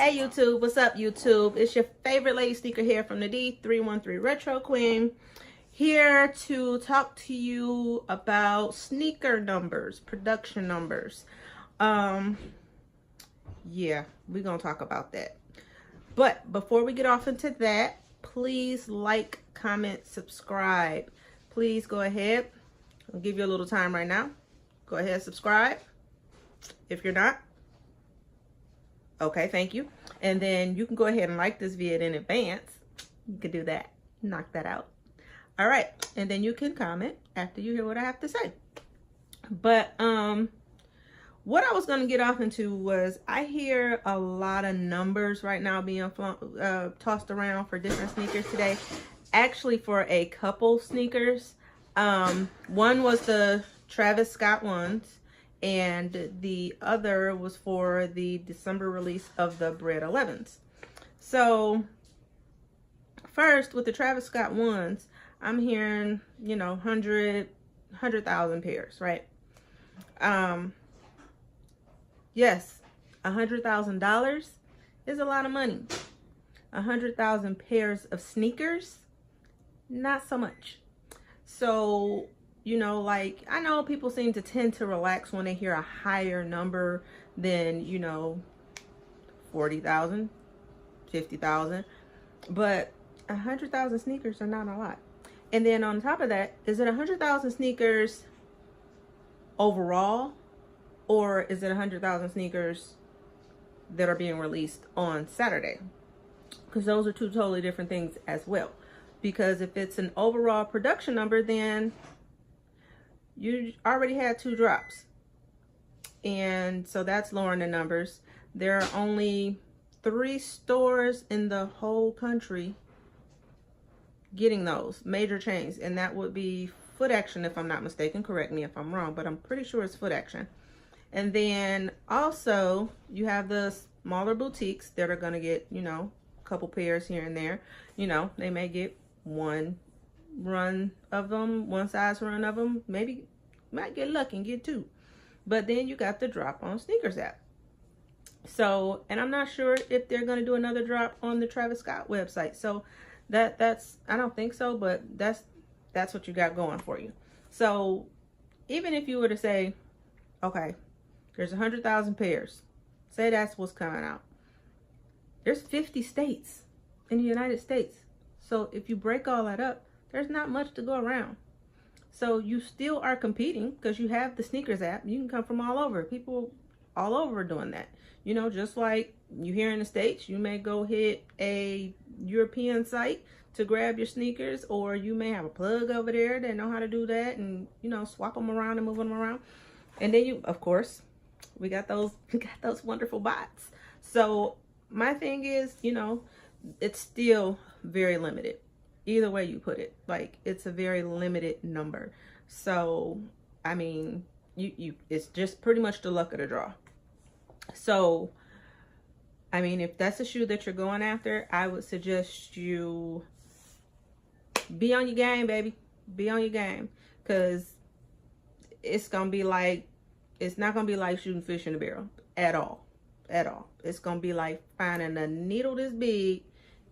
Hey YouTube, what's up YouTube? It's your favorite lady sneaker here from the D313 Retro Queen, here to talk to you about sneaker numbers, production numbers. Yeah, we're gonna talk about that. But before we get off into that, please like, comment, subscribe. Please go ahead. I'll give you a little time right now. Go ahead, subscribe. If you're not, okay, thank you. And then you can go ahead and like this video in advance. You can do that. Knock that out. All right. And then you can comment after you hear what I have to say. But what I was going to get off into was I hear a lot of numbers right now being tossed around for different sneakers today. Actually, for a couple sneakers. One was the Travis Scott ones, and the other was for the December release of the Bred 11s. So first, with the Travis Scott ones, I'm hearing, you know, 100,000 pairs, right? Yes, $100,000 is a lot of money. 100,000 pairs of sneakers, not so much. So, you know, like, I know people seem to tend to relax when they hear a higher number than, you know, 40,000, 50,000. But 100,000 sneakers are not a lot. And then on top of that, is it 100,000 sneakers overall? Or is it 100,000 sneakers that are being released on Saturday? Because those are two totally different things as well. Because if it's an overall production number, then you already had 2 drops. And so that's lowering the numbers. There are only 3 stores in the whole country getting those major chains. And that would be Foot Action, if I'm not mistaken. Correct me if I'm wrong, but I'm pretty sure it's Foot Action. And then also you have the smaller boutiques that are going to get, you know, a couple pairs here and there. You know, they may get one run of them, one size run of them, maybe might get lucky and get 2. But then you got the drop on Sneakers app. So, and I'm not sure if they're going to do another drop on the Travis Scott website. So that's I don't think so, but that's what you got going for you. So even if you were to say, okay, there's 100,000 pairs, say that's what's coming out, there's 50 states in the United States. So if you break all that up, there's not much to go around. So you still are competing because you have the Sneakers app. You can come from all over. People all over are doing that. You know, just like you here in the States, you may go hit a European site to grab your sneakers, or you may have a plug over there that know how to do that and, you know, swap them around and move them around. And then you, of course, we got those wonderful bots. So my thing is, you know, it's still very limited. Either way you put it, like, it's a very limited number. So I mean, it's just pretty much the luck of the draw. So I mean, if that's a shoe that you're going after, I would suggest you be on your game, baby. Be on your game, because it's gonna be like, it's not gonna be like shooting fish in a barrel at all. It's gonna be like finding a needle this big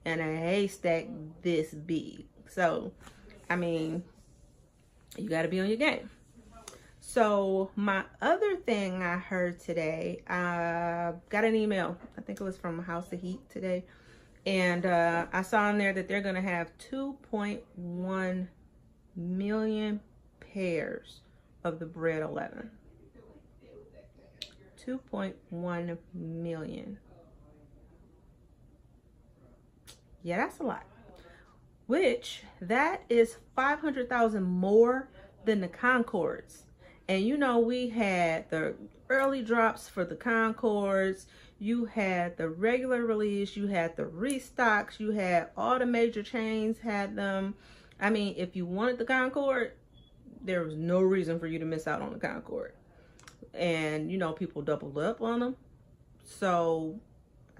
and a haystack this big. So I mean, you got to be on your game. So my other thing I heard today, I got an email, I think it was from House of Heat today, and I saw in there that they're going to have 2.1 million pairs of the Bred 11. 2.1 million. Yeah, that's a lot. Which, that is 500,000 more than the Concords. And you know, we had the early drops for the Concords. You had the regular release. You had the restocks. You had all the major chains had them. I mean, if you wanted the Concord, there was no reason for you to miss out on the Concord. And, you know, people doubled up on them. So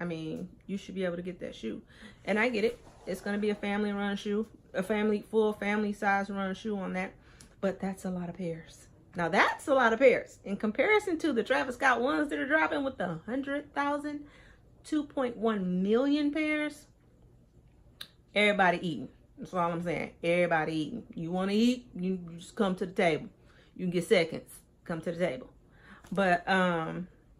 I mean, you should be able to get that shoe. And I get it. It's going to be a family run shoe, a full family size run shoe on that. But that's a lot of pairs. Now that's a lot of pairs. In comparison to the Travis Scott ones that are dropping with the 100,000, 2.1 million pairs, everybody eating. That's all I'm saying. Everybody eating. You want to eat, you just come to the table. You can get seconds. Come to the table. But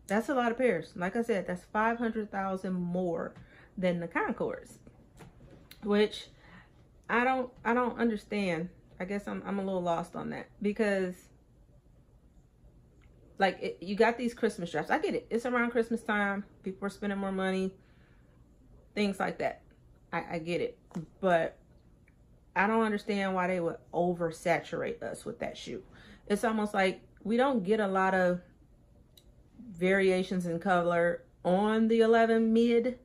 that's a lot of pairs. Like I said, that's 500,000 more than the Concords, which I don't understand. I guess I'm a little lost on that, because like you got these Christmas drops. I get it. It's around Christmas time. People are spending more money. Things like that. I get it. But I don't understand why they would oversaturate us with that shoe. It's almost like we don't get a lot of variations in color on the 11 mid.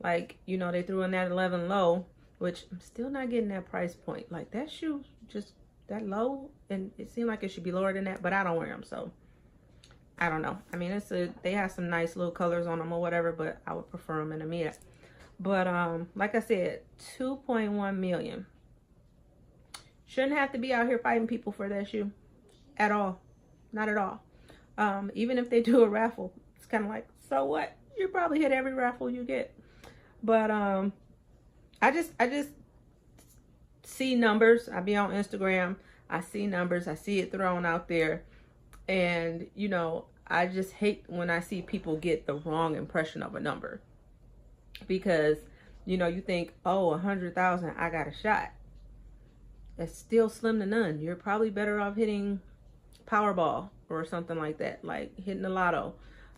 Like, you know, they threw in that 11 low, which I'm still not getting that price point. Like, that shoe just that low, and it seemed like it should be lower than that, but I don't wear them, so I don't know. I mean, they have some nice little colors on them or whatever, but I would prefer them in a mid. But like I said, 2.1 million. Shouldn't have to be out here fighting people for that shoe at all. Not at all. Even if they do a raffle, it's kind of like, so what? You probably hit every raffle you get. But I just see numbers. I be on Instagram. I see numbers. I see it thrown out there. And, you know, I just hate when I see people get the wrong impression of a number. Because, you know, you think, oh, 100,000, I got a shot. That's still slim to none. You're probably better off hitting Powerball or something like that, like hitting the lotto.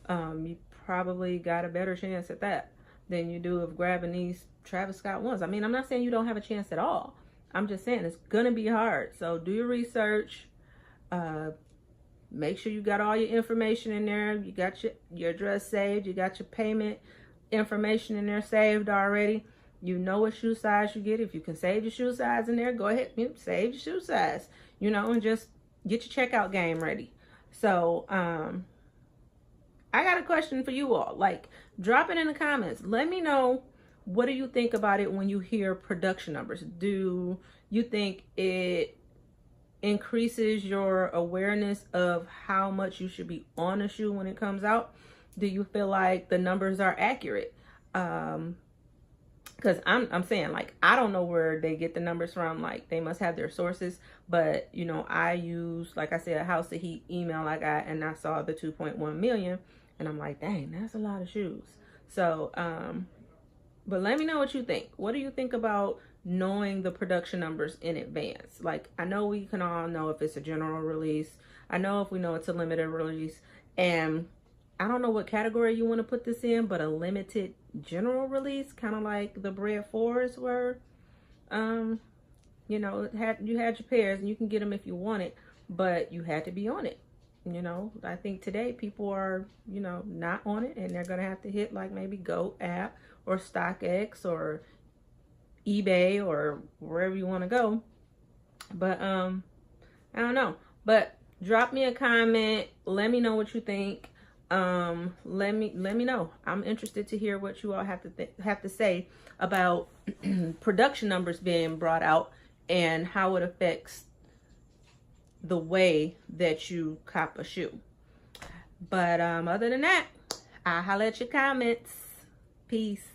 You probably got a better chance at that than you do of grabbing these Travis Scott ones. I mean, I'm not saying you don't have a chance at all. I'm just saying it's gonna be hard. So do your research. Make sure you got all your information in there. You got your address saved. You got your payment information in there saved already. You know what shoe size you get. If you can save your shoe size in there, go ahead, save your shoe size, you know, and just get your checkout game ready. So I got a question for you all. Like, drop it in the comments. Let me know, what do you think about it when you hear production numbers? Do you think it increases your awareness of how much you should be on a shoe when it comes out? Do you feel like the numbers are accurate? Because I'm saying, like, I don't know where they get the numbers from. Like, they must have their sources. But, you know, I use, like I said, a House of Heat email I got, and I saw the 2.1 million. And I'm like, dang, that's a lot of shoes. So, but let me know what you think. What do you think about knowing the production numbers in advance? Like, I know we can all know if it's a general release. I know if we know it's a limited release. And I don't know what category you want to put this in, but a limited general release, kind of like the Bred 4s were. You know, you had your pairs, and you can get them if you want it, but you had to be on it. You know, I think today people are, you know, not on it, and they're going to have to hit like maybe GOAT app or StockX or eBay or wherever you want to go. But I don't know. But drop me a comment. Let me know what you think. Let me know. I'm interested to hear what you all have to say about production numbers being brought out and how it affects the way that you cop a shoe. But other than that, I'll holler at your comments. Peace.